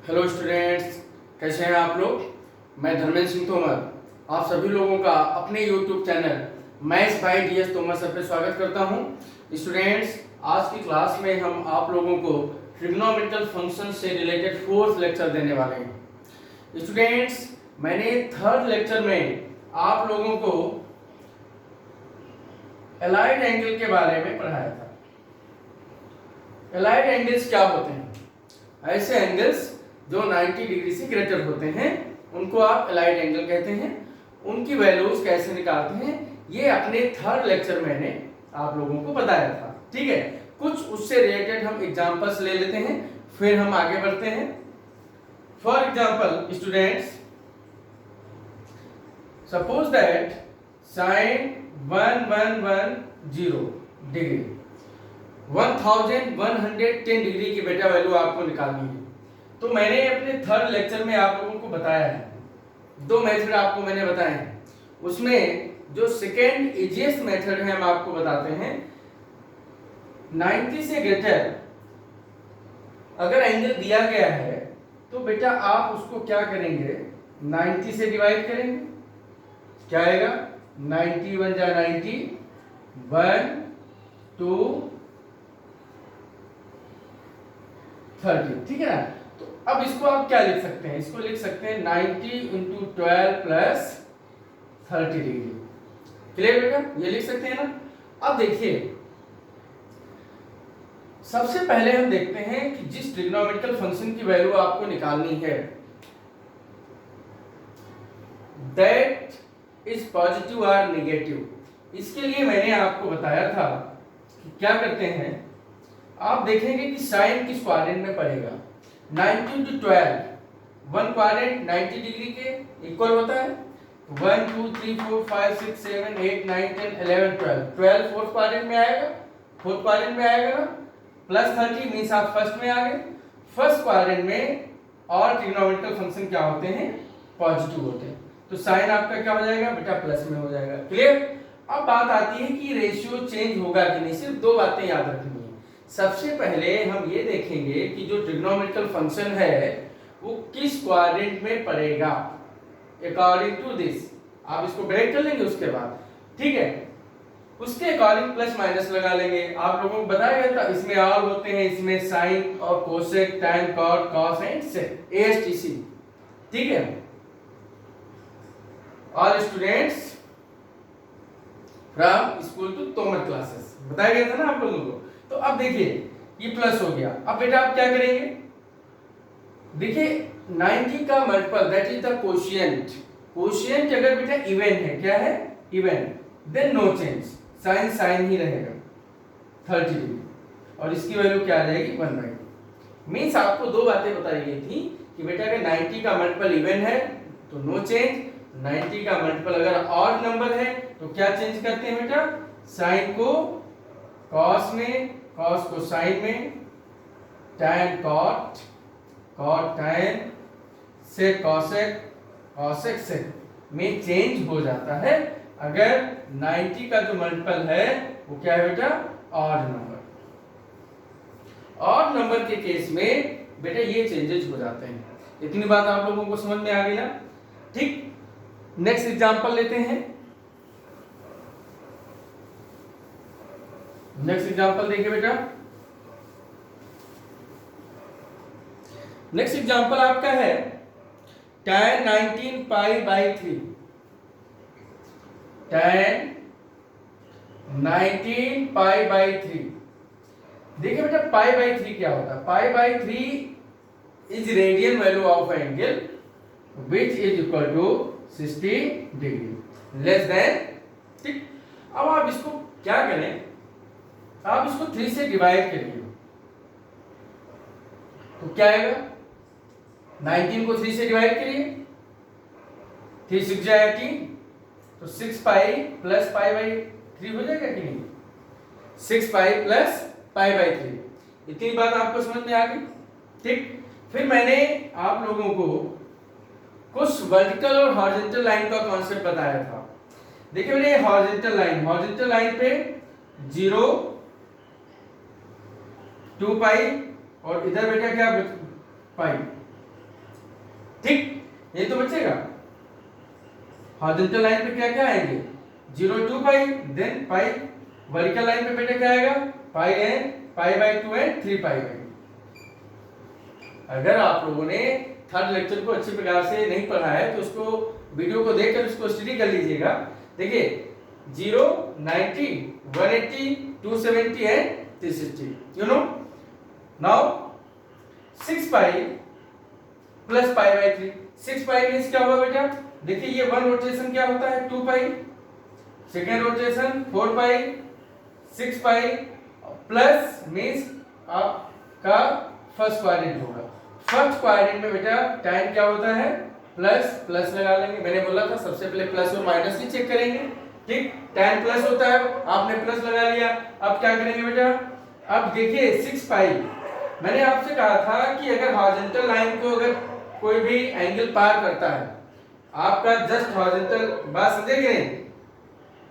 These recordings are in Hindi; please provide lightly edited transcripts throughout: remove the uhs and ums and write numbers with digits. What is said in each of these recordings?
हेलो स्टूडेंट्स, कैसे हैं आप लोग। मैं धर्मेंद्र सिंह तोमर आप सभी लोगों का अपने YouTube channel maths by DS Tomar sir पे स्वागत करता हूं। स्टूडेंट्स, आज की क्लास में हम आप लोगों को ट्रिग्नोमेट्रिकल फंक्शन से रिलेटेड फोर्थ लेक्चर देने वाले हैं। स्टूडेंट्स, मैंने थर्ड लेक्चर में आप लोगों को एलाइड एंगल के बारे में पढ़ाया था। एलाइड एंगल्स क्या होते हैं? ऐसे एंगल्स जो 90 डिग्री से ग्रेटर होते हैं उनको आप एलाइड एंगल कहते हैं। उनकी वैल्यूज कैसे निकालते हैं ये अपने थर्ड लेक्चर में मैंने आप लोगों को बताया था। ठीक है, कुछ उससे रिलेटेड हम एग्जांपल्स ले लेते हैं, फिर हम आगे बढ़ते हैं। For example students, suppose that sine 1110 degree 1110 degree की बेटा वैल्यू आपको निकालनी है। तो मैंने अपने थर्ड लेक्चर में आप लोगों को बताया है, दो मेथड आपको मैंने बताए हैं। उसमें जो सेकेंड इजीएस्ट मेथड है हम आपको बताते हैं। 90 से ग्रेटर अगर एंगल दिया गया है तो बेटा आप उसको क्या करेंगे, 90 से डिवाइड करेंगे। क्या आएगा? 90 1 जा 90, 1 2 30। ठीक है ना। तो अब इसको आप क्या लिख सकते हैं? इसको लिख सकते हैं 90 इंटू 12 प्लस 30 डिग्री। क्लियर बेटा? ये लिख सकते हैं ना। अब देखिए, सबसे पहले हम देखते हैं कि जिस ट्रिग्नोमेट्रिकल फंक्शन की वैल्यू आपको निकालनी है दैट इज पॉजिटिव और नेगेटिव, इसके लिए मैंने आपको बताया था कि क्या करते हैं। आप देखेंगे कि साइन किस क्वाड्रेंट में पड़ेगा। 90 इंटू 12, वन क्वाड्रेंट 90 डिग्री के इक्वल होता है। 1 2 3 4 5 6 7 8 9 10 11 12 12 फोर्थ क्वाड्रेंट में आएगा। फोर्थ क्वाड्रेंट में आएगा ना। प्लस 30 मींस आप फर्स्ट में आ गए। फर्स्ट क्वाड्रेंट में और ट्रिग्नोमेट्रिकल फंक्शन क्या होते हैं? पॉजिटिव होते हैं। तो साइन आपका क्या हो जाएगा बेटा? प्लस में हो जाएगा। क्लियर? अब बात आती है कि रेशियो चेंज होगा कि नहीं। सिर्फ दो बातें याद रखनी है। सबसे पहले हम ये देखेंगे कि जो ट्रिग्नोमेट्रिकल फंक्शन है वो किस क्वाड्रेंट में पड़ेगा अकॉर्डिंग टू दिस। आप इसको ब्रेक कर लेंगे उसके बाद, ठीक है, उसके अकॉर्डिंग प्लस माइनस लगा लेंगे। आप लोगों को बताया गया था इसमें और होते हैं, इसमें साइन और cosec, tan, cot, cos and sec, ASTC. ठीक है, all students from school to Tomar classes बताया गया था ना आप लोगों को। तो अब देखिए ये प्लस हो गया। अब बेटा आप क्या करेंगे? देखिए 90 का multiple that is the quotient. Quotient अगर बेटा इवन है, क्या है? Even, then no change, sine sine ही रहेगा 30 डिग्री और इसकी वैल्यू क्या आ जाएगी? 1/2। मींस आपको दो बातें बताई गई थी कि बेटा अगर 90 का मल्टीपल इवन है तो नो चेंज, 90 का मल्टीपल अगर ऑड नंबर है तो क्या चेंज करते हैं बेटा? साइन को कॉस में, कॉस को साइन में, tan cot, cot tan, sec cosec, cosec sec में चेंज हो जाता है अगर 90 का जो मल्टीपल है वो क्या है बेटा? Odd number. ऑड नंबर के केस में बेटा ये चेंजेस हो जाते हैं। इतनी बात आप लोगों को समझ में आ गई ना? ठीक, नेक्स्ट एग्जांपल लेते हैं। नेक्स्ट एग्जांपल देखिए बेटा। नेक्स्ट एग्जांपल आपका है tan 19 pi by 3। tan 19 pi by 3। देखिए बेटा पाई बाई 3 क्या होता है? Pi by 3 is radian value of angle which is equal to 60 degree less than. ठीक, अब आप इसको क्या करें? आप इसको 3 से डिवाइड करिए तो क्या आएगा? 19 को 3 से डिवाइड करिए, 3 6 जाए 18, तो 6 पाई प्लस पाई बाई 3 हो जाएगा कि नहीं? 6 पाई प्लस पाई बाई 3। इतनी बात आपको समझ में आ गई। ठीक, फिर मैंने आप लोगों को कुछ वर्टिकल और हॉरिजॉन्टल लाइन का कॉन्सेप्ट बताया था। देखिए बेटा ये हॉरिजॉन्टल लाइन पे 0 2 पाई और इधर बेटा क्या पाई ठीक, ये तो बचेगा। हॉरिजॉन्टल लाइन पे क्या क्या आएंगे, 0 2 pi, then pi. Vertical line पे बेटा क्या आएगा, pi n, pi by 2 and 3 pi by. अगर आप लोगों ने थर्ड लेक्चर को अच्छी प्रकार से नहीं पढ़ा है तो उसको वीडियो को देखकर उसको स्टडी कर लीजिएगा। देखिए 0 90 180 270 and 360, you know. Now 6 pi plus pi by 3, 6 pi means क्या हुआ बेटा, देखिए ये वन रोटेशन क्या होता है 2 पाई, सेकेंड रोटेशन 4 पाई, 6 पाई प्लस मींस आपका फर्स्ट क्वाड्रेंट होगा। फर्स्ट क्वाड्रेंट में बेटा tan क्या होता है, प्लस प्लस लगा लेंगे। मैंने बोला था सबसे पहले प्लस और माइनस ही चेक करेंगे। ठीक, tan प्लस होता है, आपने प्लस लगा लिया। अब क्या करेंगे बेटा, अब देखिए 6 पाई, मैंने आपसे कहा था कि अगर हॉरिजॉन्टल लाइन को अगर कोई भी एंगल पार करता है, आपका जस्ट हॉरिजॉन्टल, बात समझे कि नहीं,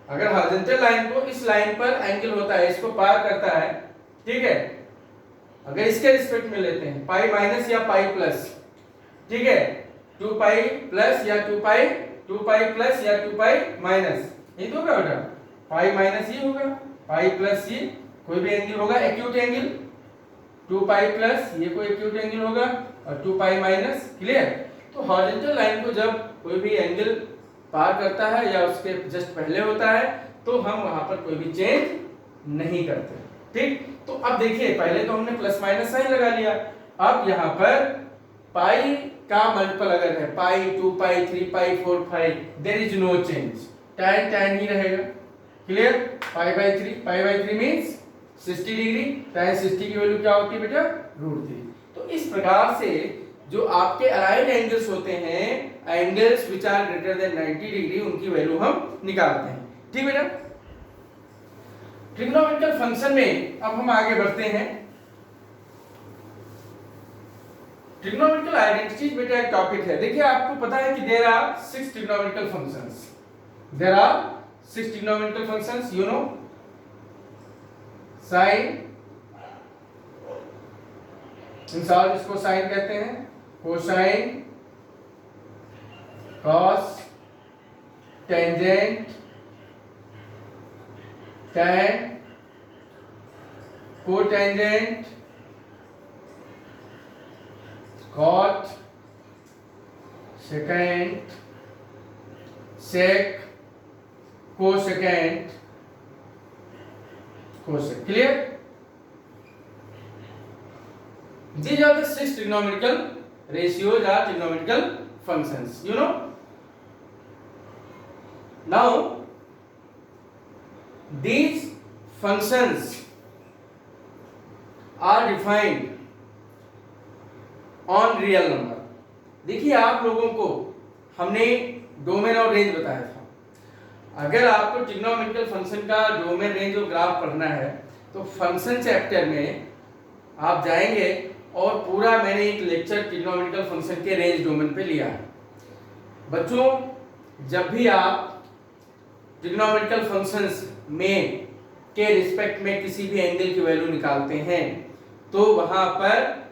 अगर हॉरिजॉन्टल लाइन को इस लाइन पर एंगल होता है, इसको पार करता है, ठीक है, अगर इसके रिस्पेक्ट में लेते हैं पाई माइनस या पाई प्लस, ठीक है, 2 पाई प्लस या 2 पाई प्लस या 2 पाई माइनस, ये तो होगा बेटा, पाई माइनस ये होगा, पाई प्लस ये कोई भी एंगल होगा एक्यूट एंगल, 2 पाई प्लस ये कोई एक्यूट एंगल होगा और 2 पाई माइनस, क्लियर। तो हॉरिजॉन्टल लाइन को जब कोई भी एंगल पार करता है या उसके जस्ट पहले होता है तो हम वहां पर कोई भी चेंज नहीं करते। ठीक, तो अब देखिए पहले तो हमने प्लस माइनस साइन लगा लिया। अब यहाँ पर पाई का मल्टीपल अगर है pi 2 pi 3 pi 4 pi, there is no change, tan tan ही रहेगा, clear. Pi by 3 means 60 degree, tan 60 की वैल्यू क्या होती है बेटा, √3। तो इस प्रकार से जो आपके अलाइंड एंगल्स होते हैं, angles which are greater than 90 degree, उनकी वैल्यू हम निकालते हैं। ठीक बेटा, ट्रिग्नोमेट्रिकल फंक्शन में अब हम आगे बढ़ते हैं। ट्रिग्नोमेट्रिकल आइडेंटिटीज बेटा एक टॉपिक है। देखिए आपको पता है कि there are 6 trigonometrical functions, there are 6 trigonometrical functions, you know, sine, इंसान इसको साइन कहते हैं, cosine, cos, tangent, tan, cotangent, cot, secant, sec, cosecant, cosec, clear. These are the 6 trigonometrical ratios or trigonometrical functions, you know. Now these functions are defined on real number। देखिए आप लोगों को हमने डोमेन और रेंज बताया था। अगर आपको ट्रिग्नोमेट्रिकल फंक्शन का डोमेन रेंज और ग्राफ पढ़ना है तो फंक्शन चैप्टर में आप जाएंगे और पूरा मैंने एक लेक्चर ट्रिग्नोमेट्रिकल फंक्शन के रेंज डोमेन पे लिया है। बच्चों जब भी आप ट्रिग्नोमेट्रिकल फंक्शंस में के रिस्पेक्ट में किसी भी एंगल की वैल्यू निकालते हैं तो वहां पर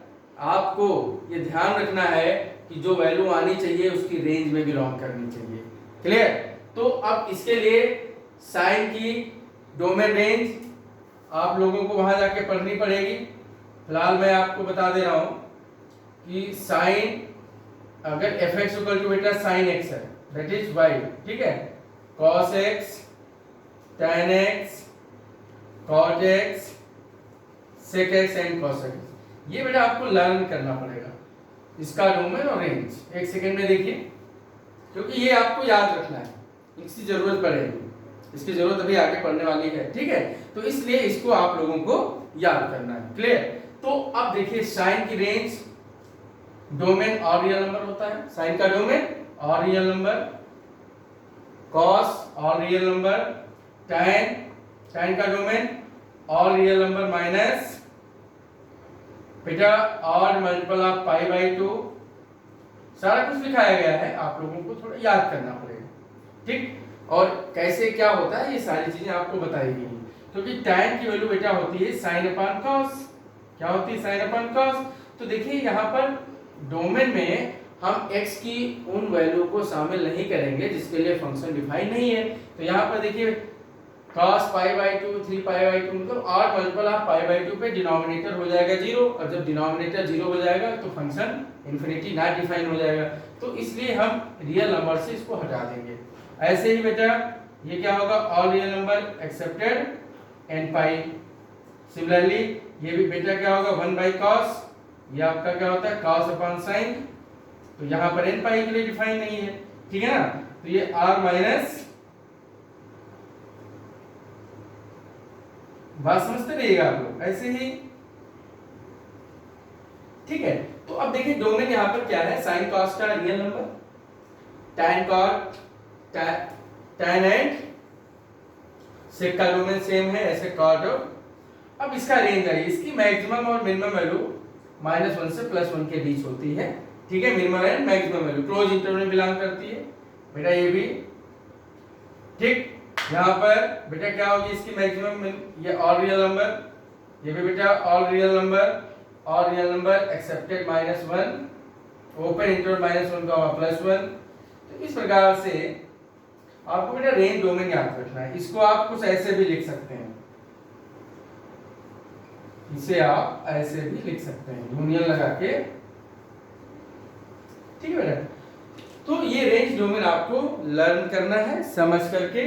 आपको ये ध्यान रखना है कि जो वैल्यू आनी चाहिए उसकी रेंज में बिलोंग करनी चाहिए, क्लियर। तो अब इसके लिए साइन की डोमेन रेंज आप लोगों को वहां जाके पढ़नी पड़ेगी। फिलहाल मैं आपको बता दे रहा हूं कि साइन अगर fx इक्वल टू बेटा साइन x है, दैट इज y, ठीक है, cos x, tan x, cot x, sec x and cos x, ये बेटा आपको लर्न करना पड़ेगा इसका डोमेन और रेंज। एक सेकंड में देखिए, क्योंकि ये आपको याद रखना है, इसकी जरूरत पड़ेगी, इसकी जरूरत अभी आगे पढ़ने वाली है, ठीक है। तो इसलिए इसको आप लोगों को याद करना है, क्लियर। तो अब देखिए साइन की रेंज, डोमेन और रियल नंबर होता है, साइन का डोमेन और रियल नंबर, कॉस और रियल नंबर, tan का डोमेन और रियल नंबर माइनस बेटा और मल्टीपल ऑफ पाई बाय 2, सारा कुछ लिखाया गया है, आप लोगों को थोड़ा याद करना पड़ेगा, ठीक। और कैसे क्या होता है ये सारी चीजें आपको बताई गई, क्योंकि tan की वैल्यू बेटा होती है साइन अपॉन कॉस। क्या होती है साइन अपॉन कॉस। तो देखिए यहाँ पर डोमेन में हम x की उन वैल्यू को शामिल नहीं करेंगे जिसके लिए फंक्शन डिफाइन नहीं है। तो यहाँ पर देखिए cos π/2 3π/2 मतलब 8 मल्टीपल ऑफ π/2 पे डिनोमिनेटर हो जाएगा 0, और जब डिनोमिनेटर 0 हो जाएगा तो फंक्शन इन्फिनिटी नॉट डिफाइन हो जाएगा। तो इसलिए हम रियल नंबर से इसको हटा देंगे। ऐसे ही बेटा ये क्या होगा, all real number excepted n π। Similarly ये भी बेटा क्या होगा 1/cos, ये आपका क्या होता है cos अपॉन sin। तो यहाँ पर n π के लिए डिफाइन नहीं है, ठीक है ना। तो ये r माइनस, बात समझते रहिएगा आप लोग ऐसे ही, ठीक है। तो अब देखिए डोमेन यहाँ पर क्या है, साइन कॉस का real number, tan cot tan and sec का डोमेन सेम है ऐसे cot। और अब इसका रेंज है, इसकी मैक्सिमम और मिनिमम वैल्यू -1 से +1 के बीच होती है, ठीक है। Minimum and maximum value close interval में बिलोंग करती है बेटा ये भी, ठीक। यहाँ पर बेटा क्या होगी इसकी मैक्सिमम, ये ऑल रियल नंबर, ये भी बेटा all real number accepted -1 open interval -1 का +1। तो इस प्रकार से आपको बेटा रेंज डोमेन याद रखना है। इसको आप कुछ ऐसे भी लिख सकते हैं, इसे आप ऐसे भी लिख सकते हैं यूनियन लगा के, ठीक है बेटा। तो ये रेंज डोमेन आपको लर्न करना है समझ करके।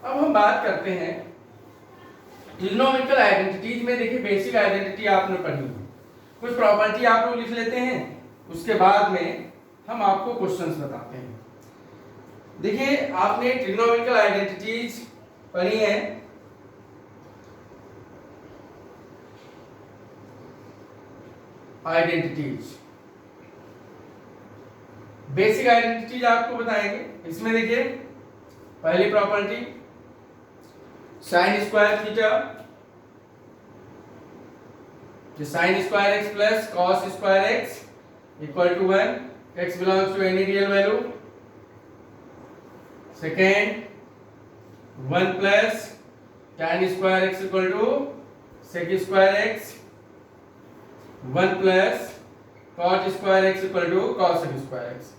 अब हम बात करते हैं ट्रिग्नोमेट्रिकल आइडेंटिटीज में। देखिए बेसिक आइडेंटिटी आपने पढ़ी, कुछ प्रॉपर्टी आप लोग लिख लेते हैं, उसके बाद में हम आपको क्वेश्चंस बताते हैं। देखिए आपने ट्रिग्नोमेट्रिकल आइडेंटिटीज पढ़ी है, आइडेंटिटीज बेसिक आइडेंटिटीज आपको बताएंगे। इसमें देखिए पहली property sine square theta, sine square x plus cos square x equal to 1, x belongs to any real value. Second 1 plus tan square x equal to sec square x, 1 plus cot square x equal to cos square x.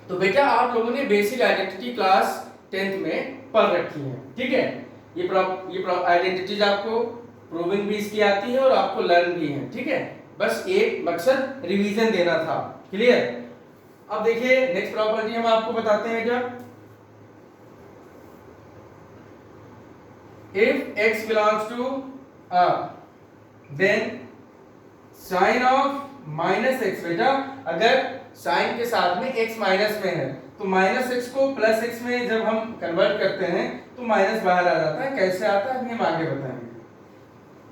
तो बेटा आप लोगों ने बेसिक आइडेंटिटी क्लास 10th में पढ़ रखी है, ठीक है। ये आइडेंटिटीज आपको प्रूविंग भी इसकी आती है और आपको लर्न भी है, ठीक है। बस एक मकसद रिवीजन देना था, क्लियर। अब देखिए नेक्स्ट प्रॉपर्टी हम आपको बताते हैं जब if x belongs to then sin of -x, बेटा अगर साइन के साथ में x माइनस में है तो -x को +x में जब हम कन्वर्ट करते हैं तो माइनस बाहर आ जाता है। कैसे आता है अभी हम आगे बताएंगे।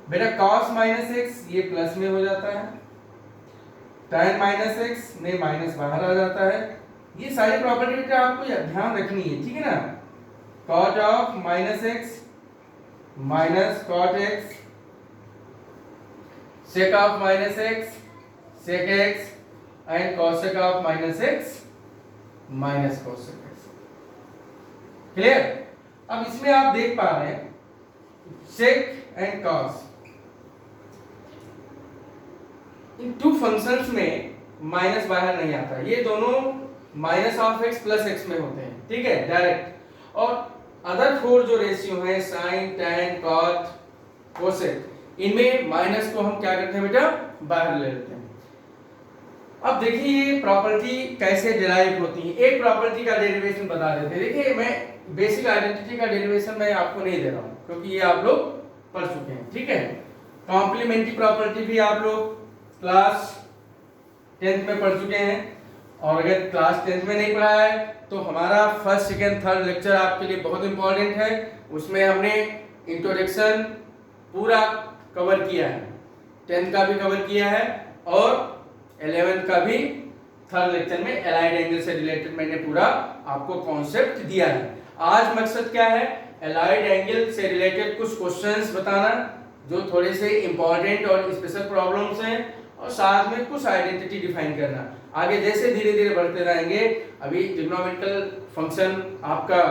बेटा cos -x ये प्लस में हो जाता है, tan -x में माइनस बाहर आ जाता है। ये सारी प्रॉपर्टी बेटा आपको ध्यान रखनी है, ठीक है ना। cot of -x minus cot x, sec of -x sec x and cosec of -x minus cosec x, clear. अब इसमें आप देख पा रहे हैं sec एंड cos, इन टू फंक्शंस में माइनस बाहर नहीं आता, ये दोनों minus of x plus x में होते हैं, ठीक है डायरेक्ट। और अदर 4 जो रेशियो है साइन tan cot cosec, इनमें माइनस को हम क्या करते हैं बेटा बाहर ले लेते हैं। अब देखिए ये प्रॉपर्टी कैसे डिराइव होती है, एक प्रॉपर्टी का डेरिवेशन बता देते हैं। देखिए मैं बेसिक आइडेंटिटी का डेरिवेशन मैं आपको नहीं दे रहा हूं क्योंकि ये आप लोग पढ़ चुके हैं, ठीक है। कॉम्प्लीमेंट्री प्रॉपर्टी भी आप लोग क्लास 10th में पढ़ चुके हैं, और अगर क्लास 10th में नहीं पढ़ा है तो हमारा फर्स्ट सेकेंड थर्ड लेक्चर आपके लिए बहुत इंपॉर्टेंट है। उसमें हमने इंट्रोडक्शन पूरा कवर किया है, 10th का भी कवर किया है और 11th का भी थर्ड लेक्चर में एलाइड एंगल से रिलेटेड मैंने पूरा आपको कॉन्सेप्ट दिया है। आज मकसद क्या है, एलाइड एंगल से रिलेटेड कुछ क्वेश्चंस बताना जो थोड़े से इंपॉर्टेंट और स्पेशल प्रॉब्लम्स हैं, और साथ में कुछ आइडेंटिटी डिफाइन करना। आगे जैसे धीरे धीरे बढ़ते रहेंगे, अभी ट्रिग्नोमेट्रिकल फंक्शन आपका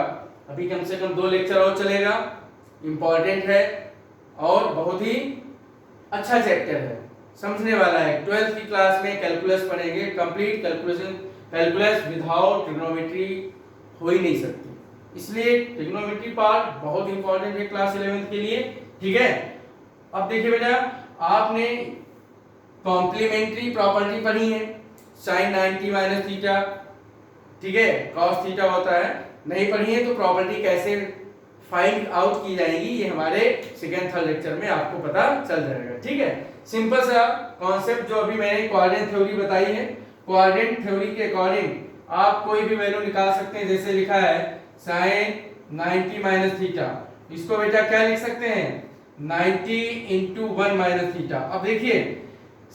अभी कम से कम 2 लेक्चर और चलेगा, इंपॉर्टेंट है और बहुत ही अच्छा चैप्टर है, समझने वाला है। 12th की क्लास में कैलकुलस पढ़ेंगे, कंप्लीट कैलकुलस विदाउट ट्रिग्नोमेट्री हो ही नहीं सकती, इसलिए ट्रिग्नोमेट्री पार्ट बहुत इंपॉर्टेंट है क्लास 11th के लिए। ठीक है, अब देखिए बेटा, आपने कॉम्प्लीमेंट्री प्रॉपर्टी पढ़ी है, sin 90 माइनस थीटा, ठीक है, cos थीटा होता है, नहीं पढ़ी है तो प्रॉपर्टी कैसे फाइंड आउट की जाएगी ये हमारे सेकेंड थर्ड लेक्चर में आपको पता चल जाएगा। ठीक है, सिंपल सा कॉन्सेप्ट जो अभी मैंने कोऑर्डिनेट थ्योरी बताई है, कोऑर्डिनेट थ्योरी के अकॉर्डिंग आप कोई भी वैल्यू निकाल सकते हैं। जैसे लिखा है sin 90 माइनस थीटा, इसको बेटा क्या लिख सकते हैं 90 इंटू 1 माइनस थीटा। अब देखिए,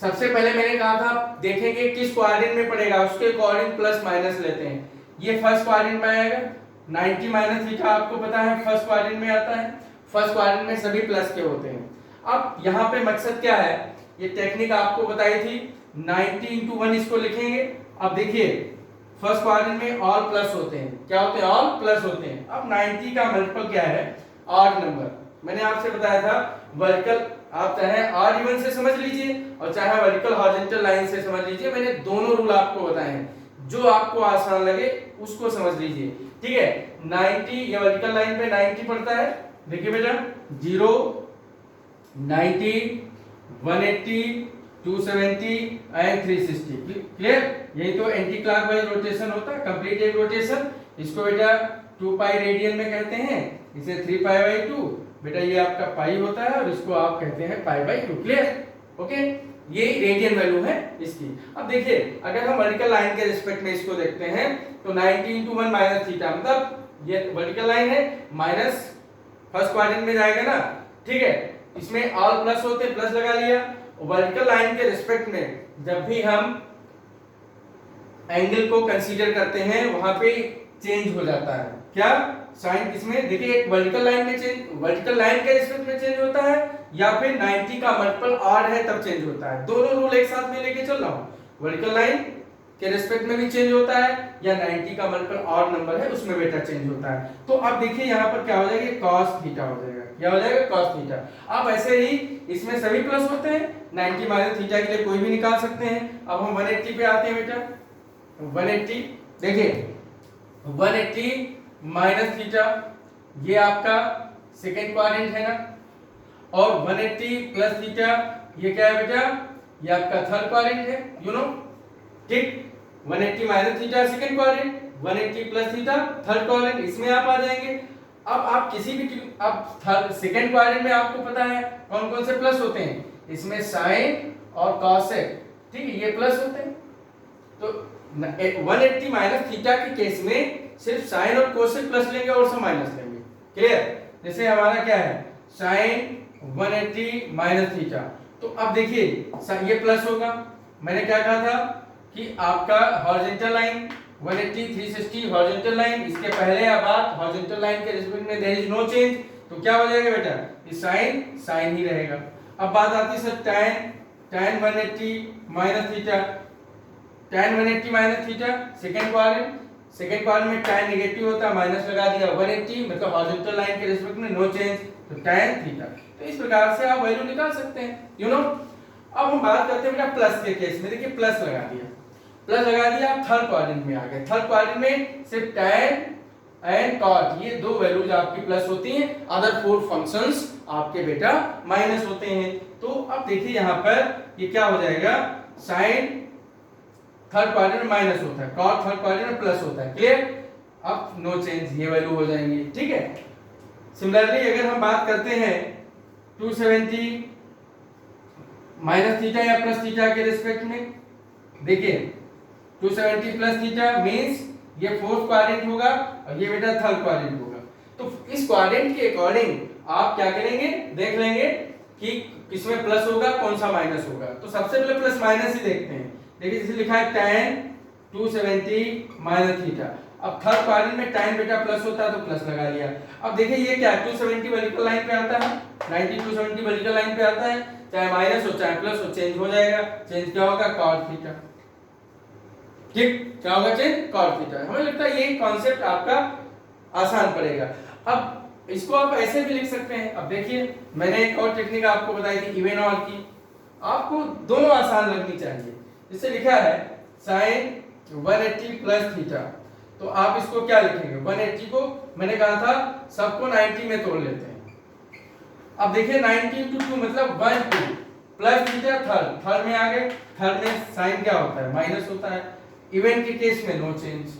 सबसे पहले मैंने कहा था देखेंगे किस कोऑर्डिनेट में पड़ेगा, उसके अकॉर्डिंग प्लस माइनस लेते हैं। ये फर्स्ट कोऑर्डिनेट में आएगा, 90 माइनस थीटा आपको पता है फर्स्ट क्वाड्रेंट में आता है, फर्स्ट क्वाड्रेंट में सभी प्लस के होते हैं। अब यहाँ पे मकसद क्या है, ये टेक्निक आपको बताई थी, 90 इंटू 1 इसको लिखेंगे। अब देखिए फर्स्ट क्वाड्रेंट में ऑल प्लस होते हैं, क्या होते हैं ऑल प्लस होते हैं। अब 90 का मल्टीपल क्या है ऑड नंबर, मैंने आपसे बताया था वर्टिकल, आप चाहे ऑड इवन से समझ लीजिए और चाहे वर्टिकल हॉरिजॉन्टल लाइन से समझ लीजिए, मैंने दोनों रूल आपको बताए हैं, जो आपको आसान लगे उसको समझ लीजिए। ठीक है, 90 ये वर्टिकल लाइन पे 90 पड़ता है, देखिए बेटा 0 90 180 270 एंड 360, क्लियर। यही तो एंटी क्लॉकवाइज रोटेशन होता है, कंप्लीट एक रोटेशन। इसको बेटा 2 पाई रेडियन में कहते हैं, इसे 3 पाई बाई 2, बेटा ये आपका पाई होता है और इसको आप कहते हैं पाई बाई 2, क्लियर। ओके, ये रेडियन वैल्यू है इसकी। अब देखिए अगर हम वर्टिकल लाइन के रिस्पेक्ट में इसको देखते हैं तो 90 इंटू 1 माइनस थीटा, मतलब ये वर्टिकल लाइन है माइनस फर्स्ट क्वाड्रेंट में जाएगा ना, ठीक है, इसमें ऑल प्लस होते हैं, प्लस लगा लिया। वर्टिकल लाइन के रिस्पेक्ट में जब भी हम एंगल को कंसीडर करते हैं वहां पे चेंज हो जाता है, क्या साइन इसमें देखिए, एक वर्टिकल लाइन में चेंज, वर्टिकल लाइन के रिस्पेक्ट में चेंज होता है या फिर 90 का मल्टीपल ऑड है तब चेंज होता है। दोनों रूल एक साथ में लेके चल रहा हूं, वर्टिकल लाइन के रिस्पेक्ट में भी चेंज होता है या 90 का मल्टीपल ऑड नंबर है उसमें बेटा चेंज होता है। तो अब देखिए यहां पर क्या हो जाएगा cos थीटा हो जाएगा, क्या हो जाएगा cos थीटा। अब ऐसे ही इसमें सभी प्लस होते हैं, 90 माइनस थीटा के लिए कोई भी निकाल सकते हैं। अब हम 180 पे आते हैं बेटा, 180 देखिए 180 माइनस थीटा ये आपका सेकेंड क्वाड्रेंट है ना, और 180 प्लस थीटा ये क्या है बेटा, ये आपका थर्ड क्वाड्रेंट है, यू नो, ठीक। 180 minus theta second quadrant, 180 plus theta third quadrant, इसमें आप आ जाएंगे। अब आप किसी भी, अब थर्ड सेकेंड क्वाड्रेंट में आपको पता है कौन कौन से प्लस होते हैं, इसमें साइन और कॉसेक, ठीक है, ये प्लस होते हैं। तो 180 माइनस थीटा के केस में सिर्फ साइन और कोसेक प्लस लेंगे और सब माइनस लेंगे, क्लियर। जैसे हमारा क्या है साइन 180 माइनस थीटा, तो अब देखिए ये प्लस होगा, मैंने क्या कहा था कि आपका हॉरिजॉन्टल लाइन 180 360 हॉरिजॉन्टल लाइन, इसके पहले या बाद हॉरिजॉन्टल लाइन के रिस्पेक्ट में देयर इज नो चेंज, तो क्या हो जाएगा बेटा ये साइन साइन ही रहेगा। अब बात आती है sir tan 180 minus theta, tan 180 minus theta second quadrant, second quadrant में tan नेगेटिव होता है, माइनस लगा दिया, 180 मतलब हॉरिजॉन्टल लाइन के रिस्पेक्ट में नो चेंज, तो tan थीटा। तो इस प्रकार से आप वैल्यू निकाल सकते हैं, यू नो। अब हम बात करते हैं बेटा प्लस के केस में, देखिए प्लस लगा दिया, प्लस लगा दिया, आप थर्ड क्वाड्रेंट में आ गए। थर्ड क्वाड्रेंट में सिर्फ tan एंड cot ये दो वैल्यूज आपकी प्लस होती हैं, अदर फोर फंक्शंस आपके बेटा माइनस होते हैं। तो अब देखिए यहां पर ये क्या हो जाएगा, sin थर्ड क्वाड्रेंट में माइनस होता है, cot थर्ड क्वाड्रेंट में प्लस होता है, क्लियर। अब नो चेंज ये वैल्यू हो जाएंगी, ठीक है। सिमिलरली अगर हम बात करते हैं 270 माइनस थीटा या प्लस थीटा के रिस्पेक्ट में, देखिए 270 प्लस थीटा मींस ये फोर्थ क्वाड्रेंट होगा और ये बेटा थर्ड क्वाड्रेंट होगा। तो इस क्वाड्रेंट के अकॉर्डिंग आप क्या करेंगे, देख लेंगे कि किसमें प्लस होगा कौन सा माइनस होगा। तो सबसे पहले प्लस माइनस ही देखते हैं, देखिए जैसे लिखा है tan 270 माइनस थीटा, अब थर्ड क्वाड्रेंट में tan बेटा प्लस होता है तो प्लस लगा लिया। अब देखिए ये क्या है 270 वर्टिकल लाइन पे आता है, 90 270 वर्टिकल लाइन पे आता है, चाहे माइनस हो चाहे प्लस हो चेंज हो जाएगा, चेंज क्या होगा cot थीटा, ठीक, क्या होगा चेंज cot थीटा। हमें लगता है ये कॉन्सेप्ट आपका आसान पड़ेगा। अब इसको आप ऐसे भी लिख सकते हैं, अब देखिए मैंने एक और टेक्निक आपको बताई थी इवन और की, आपको दोनों आसान लगनी चाहिए। जैसे लिखा है साइन 180 प्लस थीटा, तो आप इसको क्या लिखेंगे? 180 को मैंने कहा था सबको 90 में तोड़ लेते हैं। अब देखिए 90 इंटू 2 मतलब 1 2 प्लस थीटा थर्ड में आ गए। थर्ड में साइन क्या होता है? माइनस होता है। इवन के केस में नो चेंज,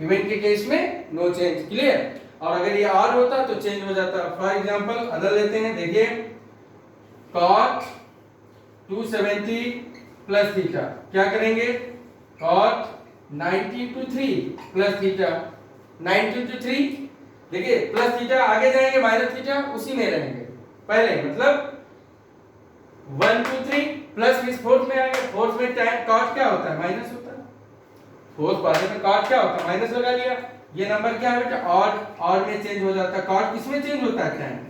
इवन के केस में नो चेंज। क्लियर? और अगर ये आर होता तो चेंज हो जाता। फॉर एग्जांपल अदर लेते हैं, देखिए cot 270 प्लस थीटा, क्या करेंगे? cot 90 to 3 plus theta, 90 to 3, देखिए प्लस थीटा आगे जाएंगे, माइनस थीटा उसी में रहेंगे पहले, मतलब 1 2 3 प्लस इस फोर्थ में आएंगे। फोर्थ में cot क्या होता है? माइनस होता है। फोर्थ वाले में cot क्या होता है? माइनस लगा लिया। ये नंबर क्या है बेटा? और में चेंज हो जाता है। cot किस में चेंज होता है? tan।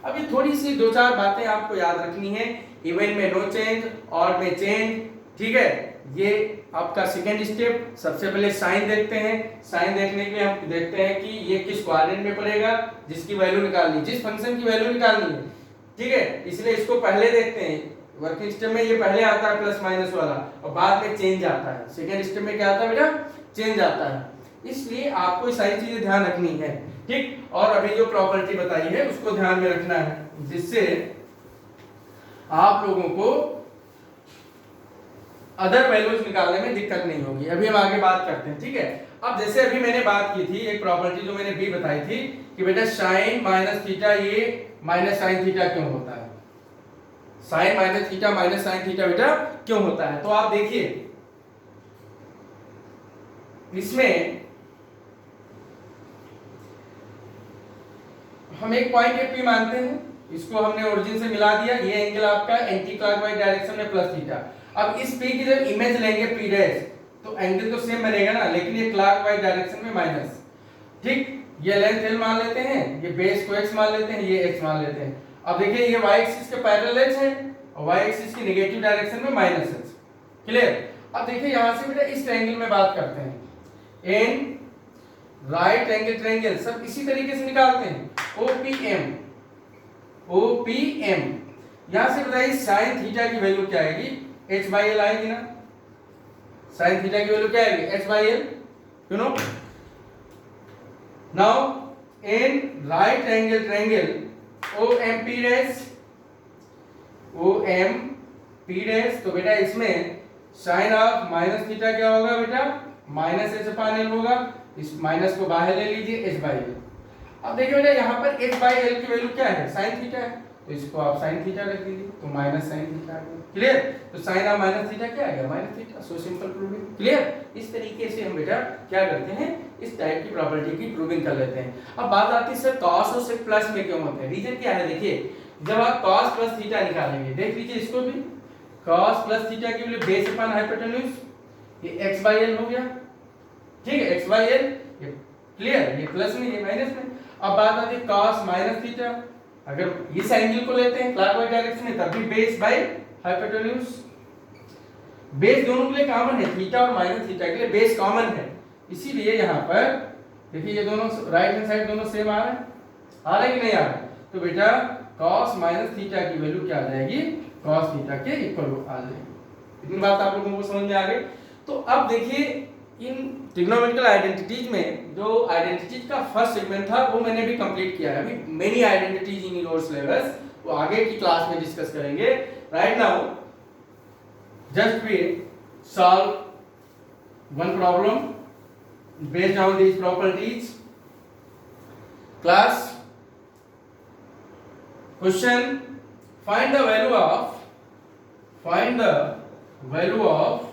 अब ये थोड़ी सी दो चार बातें आपको याद रखनी है। इवन में नो चेंज, और में चेंज, ठीक है। ये आपका सेकेंड स्टेप। सबसे पहले साइन देखते हैं। साइन देखने के लिए हम देखते हैं कि ये किस क्वाड्रेंट में पड़ेगा, जिसकी वैल्यू निकालनी, जिस फंक्शन की वैल्यू निकालनी है, ठीक है। इसलिए इसको पहले देखते हैं। वर्किंग स्टेप में ये पहले आता है प्लस माइनस वाला, और बाद में चेंज आता है। सेकेंड स्टेप में क्या आता है बेटा? चेंज आता है। इसलिए आपको सारी चीजें ध्यान रखनी है, ठीक। और अभी जो प्रॉपर्टी बताई है उसको ध्यान में रखना है, जिससे आप लोगों को अदर वैल्यूज निकालने में दिक्कत नहीं होगी। अभी हम आगे बात करते हैं, ठीक है। अब जैसे अभी मैंने बात की थी, एक प्रॉपर्टी जो मैंने भी बताई थी कि बेटा साइन माइनस थीटा ये माइनस साइन थीटा क्यों होता है? Sine minus theta minus sine theta बेटा क्यों होता है? तो आप देखिए इसमें हम एक पॉइंट P मानते हैं, इसको हमने ओरिजिन से मिला दिया। ये एंगल आपका एंटी क्लॉकवाइज डायरेक्शन में प्लस थीटा। अब इस P की जब इमेज लेंगे P डैश, तो एंगल तो सेम बनेगा ना, लेकिन ये क्लॉकवाइज डायरेक्शन में माइनस, ठीक। ये लेंथ L मान लेते हैं, ये बेस को x मान लेते हैं, ये x मान लेते हैं। अब देखिए ये y एक्सिस के पैरेलल h है और y एक्सिस की नेगेटिव डायरेक्शन में माइनस h। क्लियर? अब देखिए यहां से बेटा इस ट्रायंगल में बात करते हैं। एन राइट एंगल ट्रायंगल सब इसी तरीके से निकालते हैं। OPM, OPM यहां से बताइए साइन थीटा की वैल्यू क्या आएगी? h by l आएगी ना। साइन थीटा की वैल्यू क्या आएगी? h by l, you know. Now in right angle triangle OMP dash, OMP dash, तो बेटा इसमें साइन ऑफ माइनस थीटा क्या होगा बेटा? माइनस h अपॉन l होगा। इस माइनस को बाहर ले लीजिए, h by l। अब देखिए बेटा यहाँ पर h by l की वैल्यू क्या है? साइन थीटा है, तो इसको आप साइन थीटा रख दीजिए, तो माइनस साइन थीटा आ गया। क्लियर? तो साइन ऑफ माइनस थीटा क्या आएगा? Minus theta. So simple proving. Clear? इस तरीके से हम बेटा क्या करते हैं? इस टाइप की प्रॉपर्टी की प्रूविंग कर लेते हैं। अब बात आती है सर cos और sec प्लस में क्यों होते हैं? रीजन क्या है? देखिए जब आप cos प्लस थीटा निकालेंगे, देख लीजिए इसको भी, cos प्लस थीटा की वैल्यू बेस अपॉन हाइपोटेन्यूज, ये x by l हो गया, ठीक है। x by l, ये क्लियर, ये प्लस में ये माइनस में। अब बात आती है cos माइनस थीटा, अगर इस एंगल को लेते हैं क्लॉकवाइज डायरेक्शन में, तब भी बेस बाय हाइपोटेन्यूज। बेस दोनों के लिए कॉमन है, थीटा और माइनस थीटा के लिए बेस कॉमन है, इसीलिए यहाँ पर देखिए ये दोनों राइट हैंड साइड दोनों सेम आ रहे हैं, आ रहे कि नहीं आ रहे? तो बेटा cos माइनस थीटा की वैल्यू क्या आ जाएगी? cos थीटा के इक्वल आ जाएगी। इतनी बात आप लोगों को समझ में आ गई। तो अब देखिए इन ट्रिग्नोमेट्रिकल आइडेंटिटीज में जो आइडेंटिटीज का फर्स्ट सेगमेंट था वो मैंने भी कंप्लीट किया है। अभी many identities in your syllabus, वो आगे की क्लास में डिस्कस करेंगे। Right now just we solve one problem based on these properties. Class question, find the value of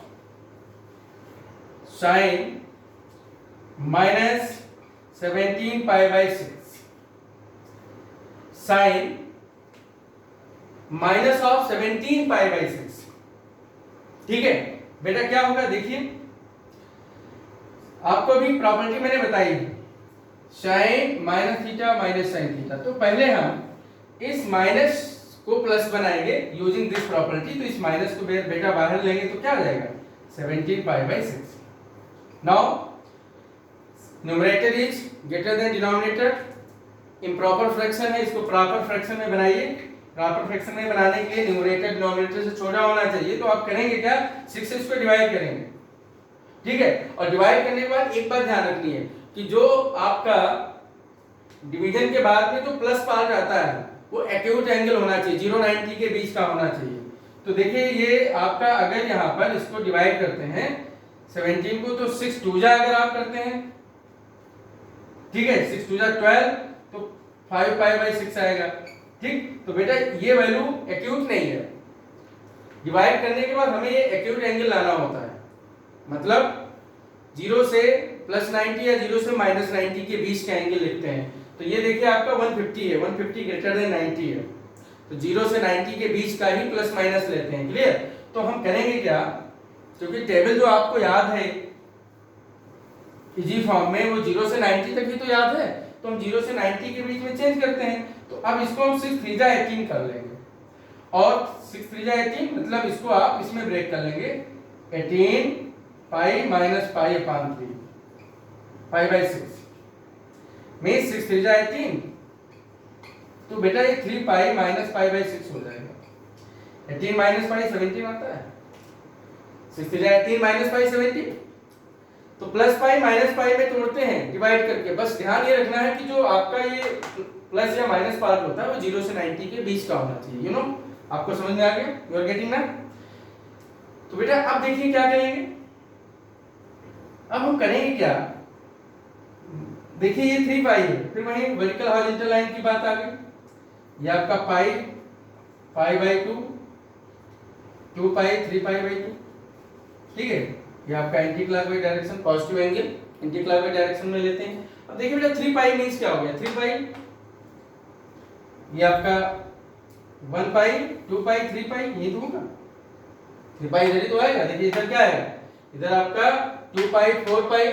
sin minus 17 pi by 6, sin minus of 17 pi by 6, ठीक है बेटा। क्या होगा देखिए, आपको अभी प्रॉपर्टी मैंने बताई है sine minus theta minus sine theta, तो पहले हम इस माइनस को प्लस बनाएंगे यूजिंग दिस प्रॉपर्टी। तो इस माइनस को बेटा बाहर लेंगे तो क्या आ जाएगा? 17 pi by 6। Now numerator is greater than denominator, improper fraction है, इसको प्रॉपर फ्रैक्शन में बनाइए। प्रॉपर फ्रैक्शन में बनाने के लिए न्यूमरेटर डिनोमिनेटर से छोटा होना चाहिए, तो आप करेंगे क्या, 6 से इसको डिवाइड करेंगे, ठीक है। और डिवाइड करने के बाद एक बात ध्यान रखनी है कि जो आपका डिवीजन के बाद में जो प्लस पार्ट आता है वो एक्यूट एंगल होना चाहिए, 0-90 के बीच का होना चाहिए। तो देखिए ये आपका अगर यहाँ पर इसको डिवाइड करते हैं 17 को, तो 6 2 जा अगर आप करते हैं, ठीक है, 6 2 जा 12, तो 5 पाई बाई 6 आएगा, ठीक। तो बेटा ये वैल्यू एक्यूट नहीं है, डिवाइड करने के बाद हमें ये एक्यूट एंगल लाना होता है, मतलब 0 से +90 या 0 से -90 के बीच का एंगल लिखते हैं। तो ये देखिए आपका 150 है, 150 ग्रेटर देन 90 है, तो 0 से 90 के बीच का ही प्लस माइनस लेते हैं, क्लियर। तो हम करेंगे क्या, क्योंकि टेबल जो आपको याद है इजी फॉर्म में वो 0 से 90 तक ही तो याद है, तो हम 0 से 90 के बीच में चेंज करते हैं। तो अब इसको हम 6 3 जा 18 कर लेंगे, और 6 3 जा 18 मतलब इसको आप इसमें ब्रेक कर लेंगे, 18 pi minus pi upon 3 pi by 6 में 6 3 जा 18, तो बेटा ये 3 पाई माइनस पाई बाई 6 हो जाएगा। 18 माइनस पाई 17 आता है, 6 3 जा 18 माइनस पाई 17, तो प्लस पाई माइनस पाई में तोड़ते हैं डिवाइड करके। बस ध्यान ये रखना है कि जो आपका ये प्लस या माइनस पार्ट होता है वो 0 से 90 के बीच का होना चाहिए, यू नो, आपको समझ में आ गया, यू आर गेटिंग ना। तो बेटा अब देखिए क्या करेंगे, अब हम करेंगे क्या, देखिए ये 3 पाई है, फिर वहीं वर्टिकल हॉरिजॉन्टल लाइन की बात आ गई, ये आपका पाई pi by 2 2 pi 3 pi by 2, ठीक है। ये आपका anti clockwise direction, positive angle anti clockwise direction में लेते हैं। अब देखिए बेटा 3 पाई मींस क्या हो गया, 3 पाई ये आपका 1 पाई 2 पाई 3 पाई, ये तो होगा 3 पाई इधर ही तो आएगा। देखिए इधर क्या है, इधर आपका 2 पाई 4 पाई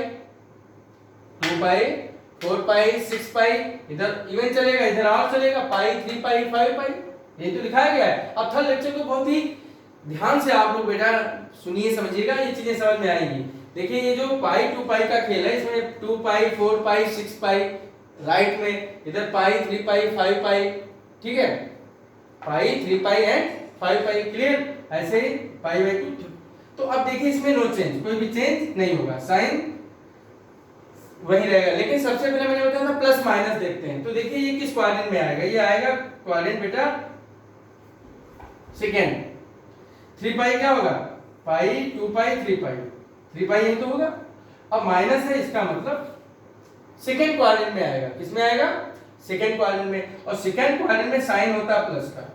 2 पाई 4 पाई 6 पाई, इधर इवन चलेगा, इधर और चलेगा, पाई 3 पाई 5 पाई, ये तो दिखाया गया है। अब थर्ड लेक्चर को बहुत ही ध्यान से आप लोग बेटा सुनिए, समझिएगा, ये चीजें समझ में आएंगी। देखिए ये जो पाई 2 पाई का खेल है, इसमें 2 पाई 4 पाई 6 पाई राइट में, इधर पाई 3 पाई 5 पाई, ठीक है, पाई 3 पाई एंड 5 पाई, क्लियर। ऐसे ही पाई बाई 2। तो अब देखिए इसमें नो चेंज, कोई भी चेंज नहीं होगा, साइन वही रहेगा। लेकिन सबसे पहले मैंने बताया था प्लस माइनस देखते हैं, तो देखिए ये किस क्वाड्रेंट में आएगा, ये आएगा क्वाड्रेंट बेटा सेकेंड। 3 पाई क्या होगा, पाई 2 पाई 3 पाई 3 पाई यही तो होगा। अब माइनस है, इसका मतलब सेकेंड क्वाड्रेंट में आएगा, किसमें आएगा, सेकेंड क्वाड्रेंट में। और सेकेंड क्वाड्रेंट में साइन होता है प्लस का,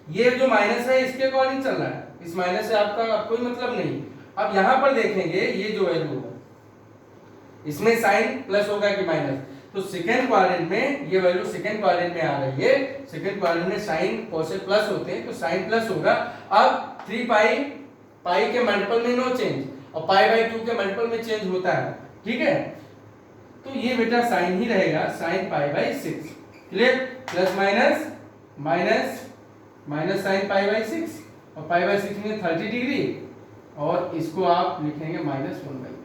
ये जो माइनस है इसके अकॉर्डिंग चल रहा है, इस माइनस से आपका कोई मतलब नहीं। अब यहां पर देखेंगे ये जो वैल्यू होगा इसमें साइन प्लस होगा कि माइनस, तो सेकेंड क्वाड्रेंट में ये वैल्यू सेकेंड क्वाड्रेंट में आ रही है, सेकेंड क्वाड्रेंट में साइन कोसेक प्लस होते हैं, तो साइन प्लस होगा। अब 3 पाई पाई के मल्टीपल में नो चेंज, और पाई बाई 2 के मल्टीपल में चेंज होता है, ठीक है। तो ये बेटा साइन ही रहेगा, sine pi by 6, clear. Plus minus minus minus sine pi by 6, और पाई बाई 6 में 30 डिग्री, और इसको आप लिखेंगे -1/2।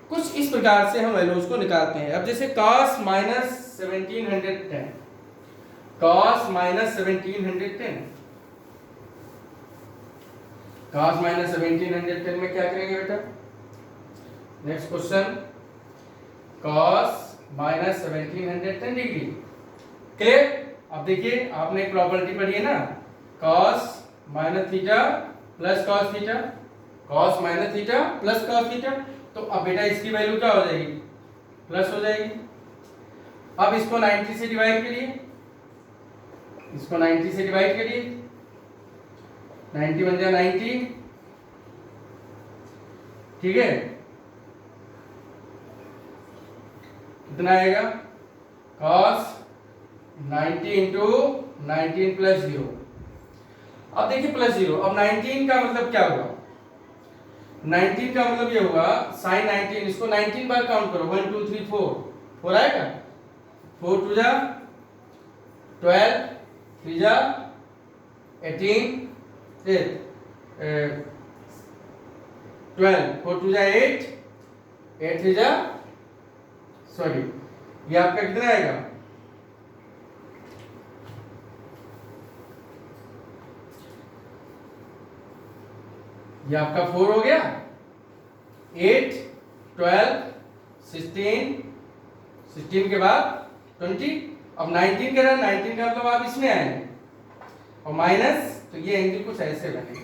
कुछ इस प्रकार से हम वैल्यूज को निकालते हैं। अब जैसे cos -1710, cos -1710, cos -1710 में क्या करेंगे बेटा, next question, cos -1710 degree, clear. अब देखिए आपने एक प्रॉपर्टी पढ़ी है ना, cos minus theta plus cos theta, cos minus theta plus cos theta, तो अब बेटा इसकी वैल्यू क्या हो जाएगी, प्लस हो जाएगी। अब इसको 90 से डिवाइड करिए, इसको 90 से डिवाइड करिए, 90 बन जाए 90, ठीक है, कितना आएगा, cos 90 इंटू 19 प्लस 0। अब देखिए प्लस 0, अब 19 का मतलब क्या होगा, 19 का मतलब ये होगा साइन 19, इसको 19 बार काउंट करो, 1 2 3 4 आएगा, 4 2 जा 12, 3 जा 18, 12, 4 2 जा 8, 8 3 जा, सॉरी ये आपका कितना आएगा, ये आपका 4 हो गया, 8, 12, 16 के बाद 20, अब 19 कह रहा है, 19 का मतलब आप इसमें आए और माइनस, तो ये एंगल कुछ ऐसे बनेगा,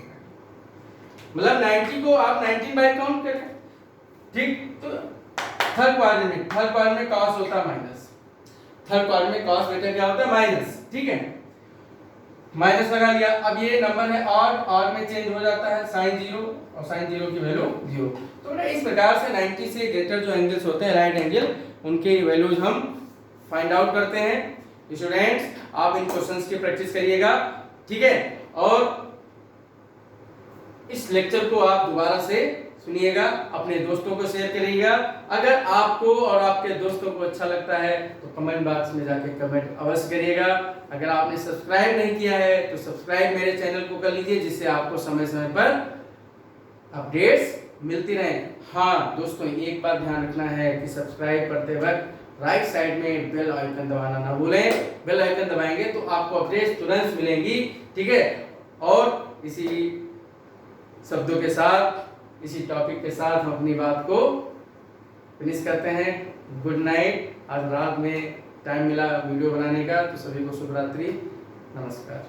मतलब 90 को आप 19 बाय काउंट करें, ठीक। तो थर्ड क्वाड्रेंट में cos होता है माइनस, थर्ड क्वाड्रेंट में cos बेटा क्या होता है माइनस, ठीक है, माइनस लगा लिया। अब ये नंबर है ऑड में चेंज हो जाता है sin 0 और sin 0 की वैल्यू 0। तो ना इस प्रकार से 90 से ग्रेटर जो एंगल्स होते हैं राइट एंगल, उनके वैल्यूज हम फाइंड आउट करते हैं। स्टूडेंट्स आप इन क्वेश्चंस की प्रैक्टिस करिएगा, ठीक है, और इस लेक्चर को आप दोबारा से सुनिएगा, अपने दोस्तों को शेयर करिएगा। अगर आपको और आपके दोस्तों को अच्छा लगता है तो कमेंट बॉक्स में जाके कमेंट अवश्य करिएगा। अगर आपने सब्सक्राइब नहीं किया है तो सब्सक्राइब मेरे चैनल को कर लीजिए, जिससे आपको समय समय पर अपडेट्स मिलती रहें। हाँ दोस्तों, एक बात ध्यान रखना है कि सब्सक्राइब करते वक्त राइट साइड में बेल आइकन दबाना ना भूलें। बेल आइकन दबाएंगे तो आपको अपडेट्स तुरंत मिलेंगी, ठीक है। और इसी शब्दों के साथ, इसी टॉपिक के साथ हम अपनी बात को फिनिश करते हैं। Good night. आज रात में टाइम मिला वीडियो बनाने का, तो सभी को शुभ रात्रि, नमस्कार।